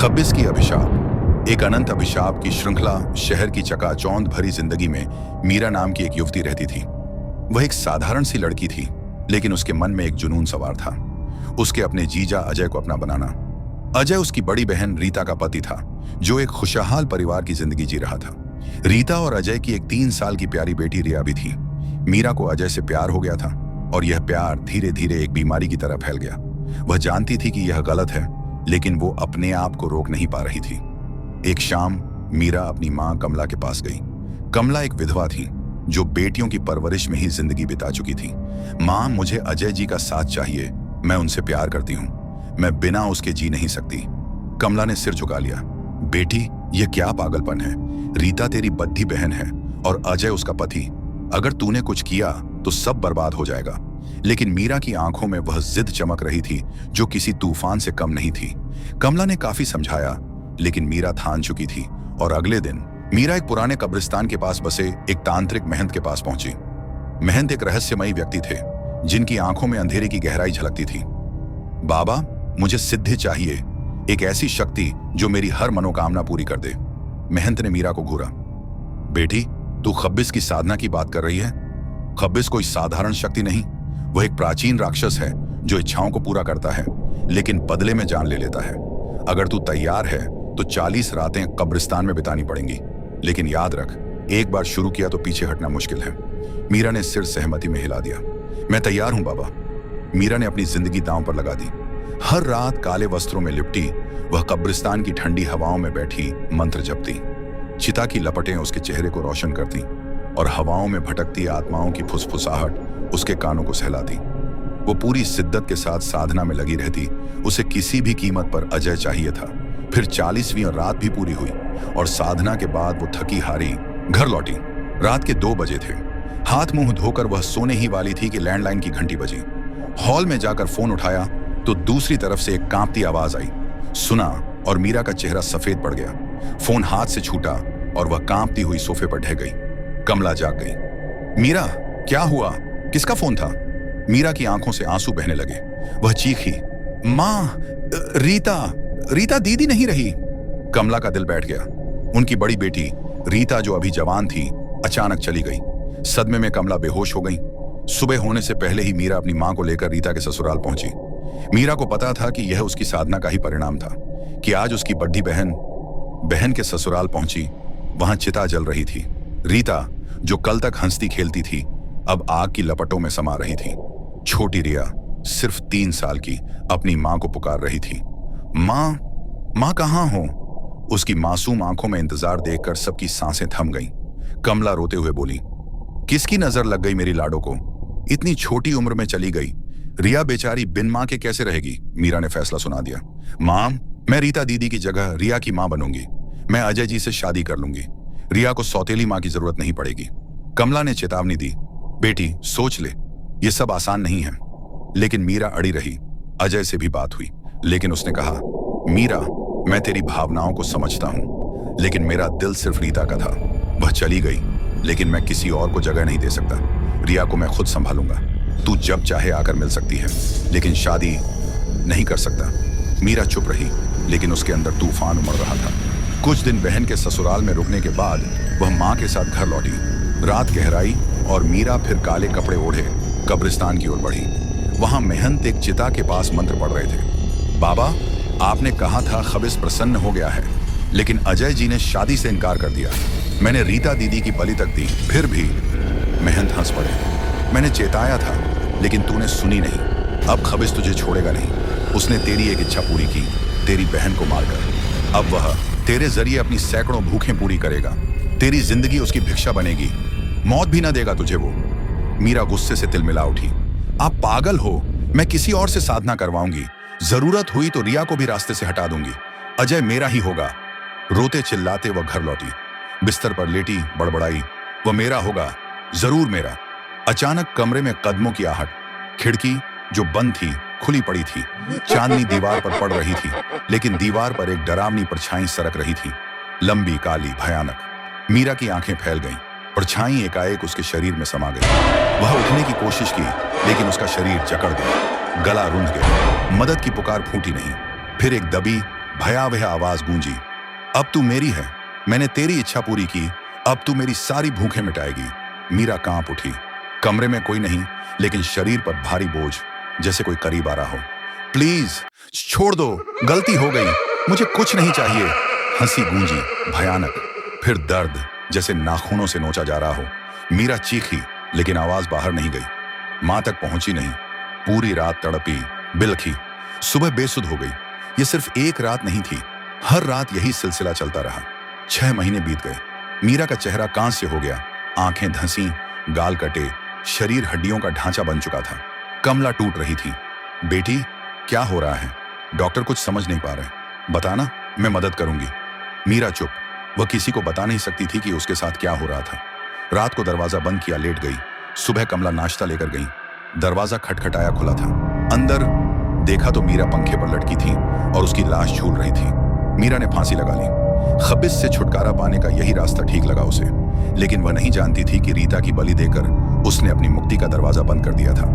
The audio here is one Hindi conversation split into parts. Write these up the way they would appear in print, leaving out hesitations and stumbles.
खब्बिस की अभिशाप। एक अनंत अभिशाप की श्रृंखला शहर की चकाचौंध भरी जिंदगी में मीरा नाम की एक युवती रहती थी। वह एक साधारण सी लड़की थी, लेकिन उसके मन में एक जुनून सवार था, उसके अपने जीजा अजय को अपना बनाना। अजय उसकी बड़ी बहन रीता का पति था, जो एक खुशहाल परिवार की जिंदगी जी रहा था। रीता और अजय की एक 3 साल की प्यारी बेटी रिया भी थी। मीरा को अजय से प्यार हो गया था और यह प्यार धीरे धीरे एक बीमारी की तरह फैल गया। वह जानती थी कि यह गलत है, लेकिन वो अपने आप को रोक नहीं पा रही थी। एक शाम मीरा अपनी मां कमला के पास गई। कमला एक विधवा थी, जो बेटियों की परवरिश में ही जिंदगी बिता चुकी थी। मां, मुझे अजय जी का साथ चाहिए, मैं उनसे प्यार करती हूँ, मैं बिना उसके जी नहीं सकती। कमला ने सिर झुका लिया। बेटी, यह क्या पागलपन है? रीता तेरी बद्धी बहन है और अजय उसका पति। अगर तूने कुछ किया तो सब बर्बाद हो जाएगा। लेकिन मीरा की आंखों में वह जिद चमक रही थी, जो किसी तूफान से कम नहीं थी। कमला ने काफी समझाया, लेकिन मीरा ठान चुकी थी। और अगले दिन मीरा एक पुराने कब्रिस्तान के पास बसे एक तांत्रिक महंत के पास पहुंची। महंत एक रहस्यमयी व्यक्ति थे, जिनकी आंखों में अंधेरे की गहराई झलकती थी। बाबा, मुझे सिद्धि चाहिए, एक ऐसी शक्ति जो मेरी हर मनोकामना पूरी कर दे। महंत ने मीरा को घूरा। बेटी, तू खब्बिस की साधना की बात कर रही है? खब्बिस कोई साधारण शक्ति नहीं, वह एक प्राचीन राक्षस है जो इच्छाओं को पूरा करता है, लेकिन बदले में जान ले लेता है। अगर तू तैयार है तो 40 रातें कब्रिस्तान में बितानी पड़ेंगी, लेकिन याद रख, एक बार शुरू किया तो पीछे हटना मुश्किल है। मीरा ने सिर सहमति में हिला दिया। मैं तैयार हूं बाबा। मीरा ने अपनी जिंदगी दांव पर लगा दी। हर रात काले वस्त्रों में लिपटी वह कब्रिस्तान की ठंडी हवाओं में बैठी मंत्र जपती। चिता की लपटें उसके चेहरे को रोशन करती और हवाओं में भटकती आत्माओं की फुसफुसाहट उसके कानों को सहलाती। वो पूरी शिद्दत के साथ साधना में लगी रहती। उसे किसी भी कीमत पर अजय चाहिए था। फिर 40वीं रात भी पूरी हुई और साधना के बाद वो थकी हारी घर लौटी। रात के 2 बजे थे। हाथ मुंह धोकर वह सोने ही वाली थी कि लैंडलाइन की घंटी बजी। हॉल में जाकर फोन उठाया तो दूसरी तरफ से एक कांपती आवाज आई। सुना और मीरा का चेहरा सफेद पड़ गया। फोन हाथ से छूटा और वह कांपती हुई सोफे पर ढह गई। कमला जाग गई। मीरा, क्या हुआ? किसका फोन था? मीरा की आंखों से आंसू बहने लगे। वह चीखी, मां, रीता दीदी नहीं रही। कमला का दिल बैठ गया। उनकी बड़ी बेटी रीता, जो अभी जवान थी, अचानक चली गई। सदमे में कमला बेहोश हो गई। सुबह होने से पहले ही मीरा अपनी मां को लेकर रीता के ससुराल पहुंची। मीरा को पता था कि यह उसकी साधना का ही परिणाम था कि आज उसकी बड़ी बहन के ससुराल पहुंची। वहां चिता जल रही थी। रीता, जो कल तक हंसती खेलती थी, अब आग की लपटों में समा रही थी। छोटी रिया, सिर्फ 3 साल की, अपनी मां को पुकार रही थी। मां कहां हो? उसकी मासूम आंखों में इंतजार देखकर सबकी सांसें थम गईं। कमला रोते हुए बोली, किसकी नजर लग गई मेरी लाडो को? इतनी छोटी उम्र में चली गई। रिया बेचारी बिन मां के कैसे रहेगी? मीरा ने फैसला सुना दिया। मां, मैं रीता दीदी की जगह रिया की मां बनूंगी। मैं अजय जी से शादी कर लूंगी। रिया को सौतेली मां की जरूरत नहीं पड़ेगी। कमला ने चेतावनी दी। बेटी, सोच ले, ये सब आसान नहीं है। लेकिन मीरा अड़ी रही। अजय से भी बात हुई, लेकिन उसने कहा, मीरा, मैं तेरी भावनाओं को समझता हूं, लेकिन मेरा दिल सिर्फ रीता का था। वह चली गई, लेकिन मैं किसी और को जगह नहीं दे सकता। रिया को मैं खुद संभालूंगा। तू जब चाहे आकर मिल सकती है, लेकिन शादी नहीं कर सकता। मीरा चुप रही, लेकिन उसके अंदर तूफान उमड़ रहा था। कुछ दिन बहन के ससुराल में रुकने के बाद वह मां के साथ घर लौटी। रात गहराई और मीरा फिर काले कपड़े ओढ़े कब्रिस्तान की ओर बढ़ी। वहां महंत एक चिता के पास मंत्र पढ़ रहे थे। बाबा, आपने कहा था खबिस प्रसन्न हो गया है, लेकिन अजय जी ने शादी से इनकार कर दिया। मैंने रीता दीदी की बलि तक दी, फिर भी। महंत हंस पड़े। मैंने चेताया था, लेकिन तूने सुनी नहीं। अब खबिस तुझे छोड़ेगा नहीं। उसने तेरी एक इच्छा पूरी की, तेरी बहन को मारकर। अब वह तेरे जरिए अपनी सैकड़ों भूखें पूरी करेगा। तेरी जिंदगी उसकी भिक्षा बनेगी। मौत भी ना देगा तुझे वो। मीरा गुस्से से तिलमिला उठी। आप पागल हो? मैं किसी और से साधना करवाऊंगी। जरूरत हुई तो रिया को भी रास्ते से हटा दूंगी। अजय मेरा ही होगा। रोते चिल्लाते वह घर लौटी। बिस्तर पर लेटी बड़बड़ाई, वह मेरा होगा, जरूर मेरा। अचानक कमरे में कदमों की आहट। खिड़की, जो बंद थी, खुली पड़ी थी। चांदनी दीवार पर पड़ रही थी, लेकिन दीवार पर एक डरावनी परछाई सरक रही थी, लंबी, काली, भयानक। मीरा की आंखें फैल गईं। परछाई एकाएक उसके शरीर में समा गई। वह उठने की कोशिश की, लेकिन उसका शरीर जकड़ गया, गला रुंध गया। मदद की पुकार फूटी नहीं। फिर एक दबी, भयावह आवाज गूंजी, अब तू मेरी है, मैंने तेरी इच्छा पूरी की, अब तू मेरी सारी भूखें मिटाएगी। मीरा कांप उठी। कमरे में कोई नहीं, लेकिन शरीर पर भारी बोझ, जैसे कोई करीब आ रहा हो। प्लीज छोड़ दो, गलती हो गई, मुझे कुछ नहीं चाहिए। हंसी गूंजी, भयानक, फिर दर्द, जैसे नाखूनों से नोचा जा रहा हो। मीरा चीखी, लेकिन आवाज बाहर नहीं गई, मां तक पहुंची नहीं। पूरी रात तड़पी, बिलखी, सुबह बेसुध हो गई। ये सिर्फ एक रात नहीं थी, हर रात यही सिलसिला चलता रहा। 6 महीने बीत गए। मीरा का चेहरा कांस्य हो गया, आंखें धंसी, गाल कटे, शरीर हड्डियों का ढांचा बन चुका था। कमला टूट रही थी। बेटी, क्या हो रहा है? डॉक्टर कुछ समझ नहीं पा रहे, बताना, मैं मदद करूंगी। मीरा चुप। वह किसी को बता नहीं सकती थी कि उसके साथ क्या हो रहा था। रात को दरवाजा बंद किया, लेट गई। सुबह कमला नाश्ता लेकर गई। दरवाजा खटखटाया, खुला था। अंदर देखा तो मीरा पंखे पर लटकी थी और उसकी लाश झूल रही थी। मीरा ने फांसी लगा ली। खबिस से छुटकारा पाने का यही रास्ता ठीक लगा उसे, लेकिन वह नहीं जानती थी कि रीता की बलि देकर उसने अपनी मुक्ति का दरवाजा बंद कर दिया था।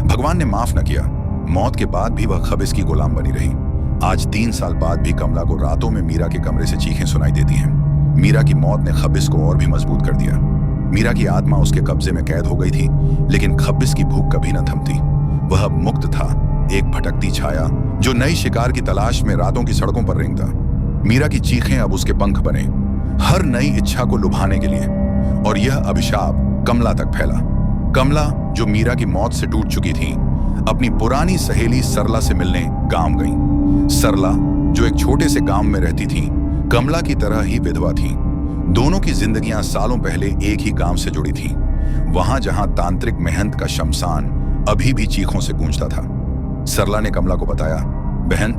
भगवान ने माफ न किया। मौत के बाद भी वह खबिस की गुलाम बनी रही। आज 3 साल बाद भी कमला को रातों में मीरा के कमरे से चीखें सुनाई देती हैं। मीरा की मौत ने खबिस को और भी मजबूत कर दिया। मीरा की आत्मा उसके कब्जे में कैद हो गई थी, लेकिन खबिस की भूख कभी न थमती। वह अब मुक्त था, एक भटकती छाया जो नई शिकार की तलाश में रातों की सड़कों पर रेंगता। मीरा की चीखें अब उसके पंख बने, हर नई इच्छा को लुभाने के लिए। और यह अभिशाप कमला तक फैला। कमला, जो मीरा की मौत से टूट चुकी थी, अपनी पुरानी सहेली सरला से मिलने गांव गई। सरला, जो एक छोटे से गांव में रहती थी, कमला की तरह ही विधवा थी। दोनों की जिंदगियां सालों पहले एक ही गांव से जुड़ी थीं, वहां जहां तांत्रिक मेहनत का शमशान अभी भी चीखों से गूंजता था। सरला ने कमला को बताया, बहन,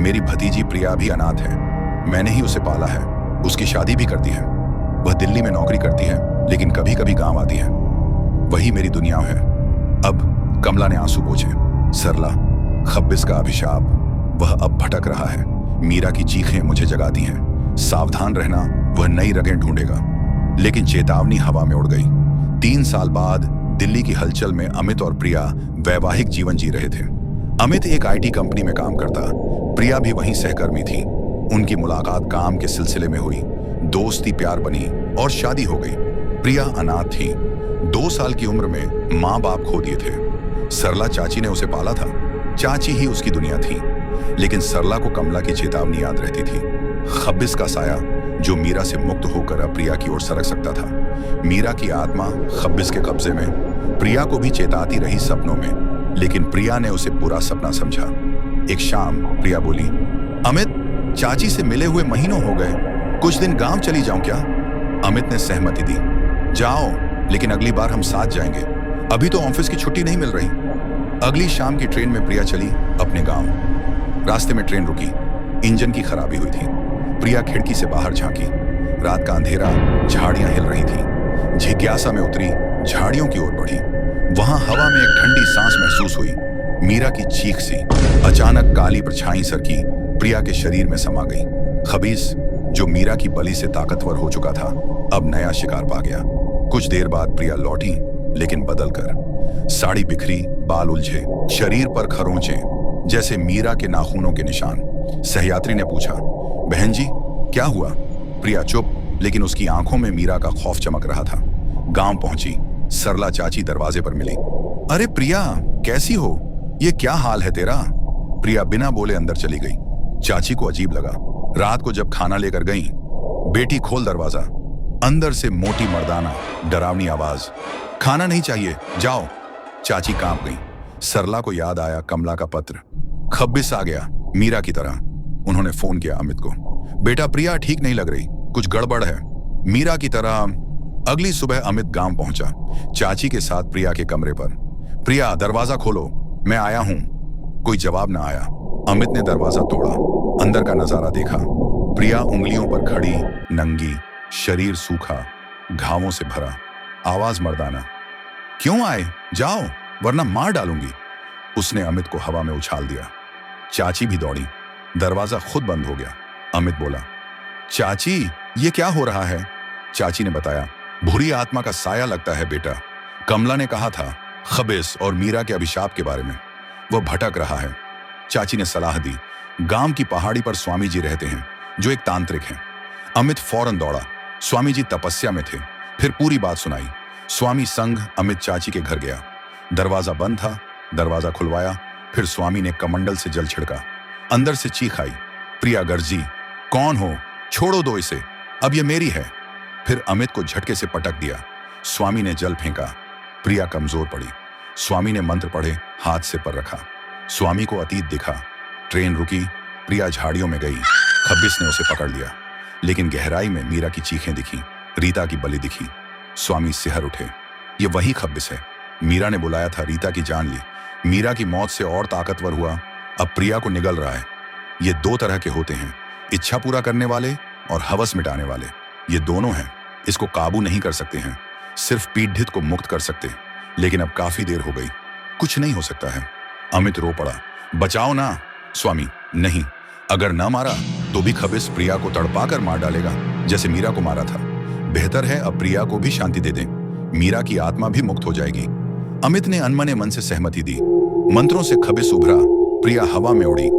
मेरी भतीजी प्रिया भी अनाथ है, मैंने ही उसे पाला है। उसकी शादी भी कर दी है। वह दिल्ली में नौकरी करती है, लेकिन कभी कभी गांव आती है। वही मेरी दुनिया है। अब कमला ने आंसू पोंछे। सरला, खब्बिस का अभिशाप, वह अब भटक रहा है। मीरा की चीखें मुझे जगाती हैं। सावधान रहना, वह नई रगें ढूंढेगा। लेकिन चेतावनी हवा में उड़ गई। 3 साल बाद दिल्ली की हलचल में अमित और प्रिया वैवाहिक जीवन जी रहे थे। अमित एक IT कंपनी में काम करता, प्रिया भी वहीं सहकर्मी थी। उनकी मुलाकात काम के सिलसिले में हुई, दोस्ती प्यार बनी और शादी हो गई। प्रिया अनाथ थी, 2 साल की उम्र में माँ बाप खो दिए थे। सरला चाची ने उसे पाला था, चाची ही उसकी दुनिया थी। लेकिन सरला को कमला की चेतावनी याद रहती थी। खब्बिस का साया, जो मीरा से मुक्त होकर अब प्रिया की ओर सरक सकता था। मीरा की आत्मा खब्बिस के कब्जे में, प्रिया को भी चेताती रही सपनों में, लेकिन प्रिया ने उसे पूरा सपना समझा। एक शाम प्रिया बोली, अमित, चाची से मिले हुए महीनों हो गए, कुछ दिन गांव चली जाऊं क्या? अमित ने सहमति दी। जाओ, लेकिन अगली बार हम साथ जाएंगे, अभी तो ऑफिस की छुट्टी नहीं मिल रही। अगली शाम की ट्रेन में प्रिया चली अपने गांव। रास्ते में ट्रेन रुकी, इंजन की खराबी हुई थी। प्रिया खिड़की से बाहर झांकी। रात का अंधेरा, झाड़ियां हिल रही थीं। जिज्ञासा में उतरी, झाड़ियों की ओर बढ़ी। वहां हवा में एक ठंडी सांस महसूस हुई, मीरा की चीख सी। अचानक काली परछाई सरकी, प्रिया के शरीर में समा गई। खबीस, जो मीरा की बलि से ताकतवर हो चुका था, अब नया शिकार पा गया। कुछ देर बाद प्रिया लौटी, लेकिन बदल कर। साड़ी बिखरी, बाल उलझे, शरीर पर खरोंचे, जैसे मीरा के नाखूनों के निशान। सहयात्री ने पूछा, बहन जी, क्या हुआ? प्रिया चुप, लेकिन उसकी आंखों में मीरा का खौफ चमक रहा था। गांव पहुंची, सरला चाची दरवाजे पर मिली। अरे प्रिया, कैसी हो? ये क्या हाल है तेरा? प्रिया बिना बोले अंदर चली गई। चाची को अजीब लगा। रात को जब खाना लेकर गई, बेटी खोल दरवाजा। अंदर से मोटी मर्दाना डरावनी आवाज, खाना नहीं चाहिए, जाओ। चाची कांप गई। सरला को याद आया कमला का पत्र। खब्बिस आ गया, मीरा की तरह। उन्होंने फोन किया अमित को। बेटा, प्रिया ठीक नहीं लग रही, कुछ गड़बड़ है, मीरा की तरह। अगली सुबह अमित गांव पहुंचा, चाची के साथ प्रिया के कमरे पर। प्रिया, दरवाजा खोलो, मैं आया हूं। कोई जवाब ना आया। अमित ने दरवाजा तोड़ा, अंदर का नजारा देखा। प्रिया उंगलियों पर खड़ी, नंगी, शरीर सूखा, घावों से भरा। आवाज मर्दाना, क्यों आए? जाओ, वरना मार डालूंगी। उसने अमित को हवा में उछाल दिया। चाची भी दौड़ी। दरवाजा खुद बंद हो गया। अमित बोला, चाची, ये क्या हो रहा है? चाची ने बताया, बुरी आत्मा का साया लगता है बेटा। कमला ने कहा था खबिस और मीरा के अभिशाप के बारे में। वह भटक रहा है। चाची ने सलाह दी, गांव की पहाड़ी पर स्वामी जी रहते हैं, जो एक तांत्रिक हैं। अमित फौरन दौड़ा। स्वामी जी तपस्या में थे। फिर पूरी बात सुनाई। स्वामी संग अमित चाची के घर गया। दरवाजा बंद था। दरवाजा खुलवाया। फिर स्वामी ने कमंडल से जल छिड़का। अंदर से चीख आई, प्रिया गर्जी, कौन हो? छोड़ो दो इसे, अब ये मेरी है। फिर अमित को झटके से पटक दिया। स्वामी ने जल फेंका। प्रिया कमजोर पड़ी। स्वामी ने मंत्र पढ़े, हाथ से पर रखा। स्वामी को अतीत दिखा। ट्रेन रुकी। प्रिया झाड़ियों में गई। खब्बिस ने उसे पकड़ लिया। लेकिन गहराई में मीरा की चीखें दिखी, रीता की बलि दिखी। स्वामी सिहर उठे। ये वही खब्बिस है। मीरा ने बुलाया था, रीता की जान ली। मीरा की मौत से और ताकतवर हुआ, अब प्रिया को निगल रहा है। ये दो तरह के होते हैं, इच्छा पूरा करने वाले और हवस मिटाने वाले। ये दोनों हैं। इसको काबू नहीं कर सकते हैं, सिर्फ पीड़ित को मुक्त कर सकते। लेकिन अब काफी देर हो गई, कुछ नहीं हो सकता है। अमित रो पड़ा, बचाओ ना। स्वामी, नहीं, अगर ना मारा तो भी खबिस प्रिया को तड़पाकर मार डालेगा, जैसे मीरा को मारा था। बेहतर है अब प्रिया को भी शांति दे दें, मीरा की आत्मा भी मुक्त हो जाएगी। अमित ने अनमने मन से सहमति दी। मंत्रों से खबिस उभरा। प्रिया हवा में उड़ी।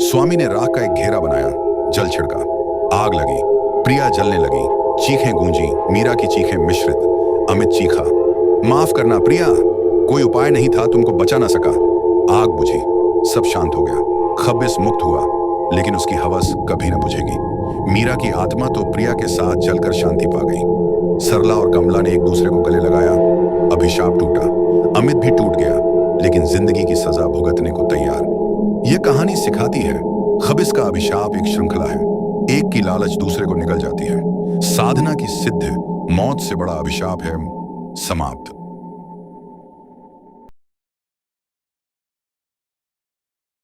स्वामी ने राख का एक घेरा बनाया, जल छिड़का। आग लगी। प्रिया जलने लगी। चीखें गूंजी, मीरा की चीखें मिश्रित। अमित चीखा, माफ करना प्रिया, कोई उपाय नहीं था, तुमको बचा ना सका। आग बुझी। सब शांत हो गया। खबिस मुक्त हुआ, लेकिन उसकी हवस कभी न बुझेगी। मीरा की आत्मा तो प्रिया के साथ जलकर शांति पा गई। सरला और कमला ने एक दूसरे को गले लगाया। अभिशाप टूटा। अमित भी टूट गया, लेकिन जिंदगी की सजा भुगतने को तैयार। यह कहानी सिखाती है, खबिस का अभिशाप एक श्रृंखला है। एक की लालच दूसरे को निगल जाती है। साधना की सिद्ध मौत से बड़ा अभिशाप है। समाप्त।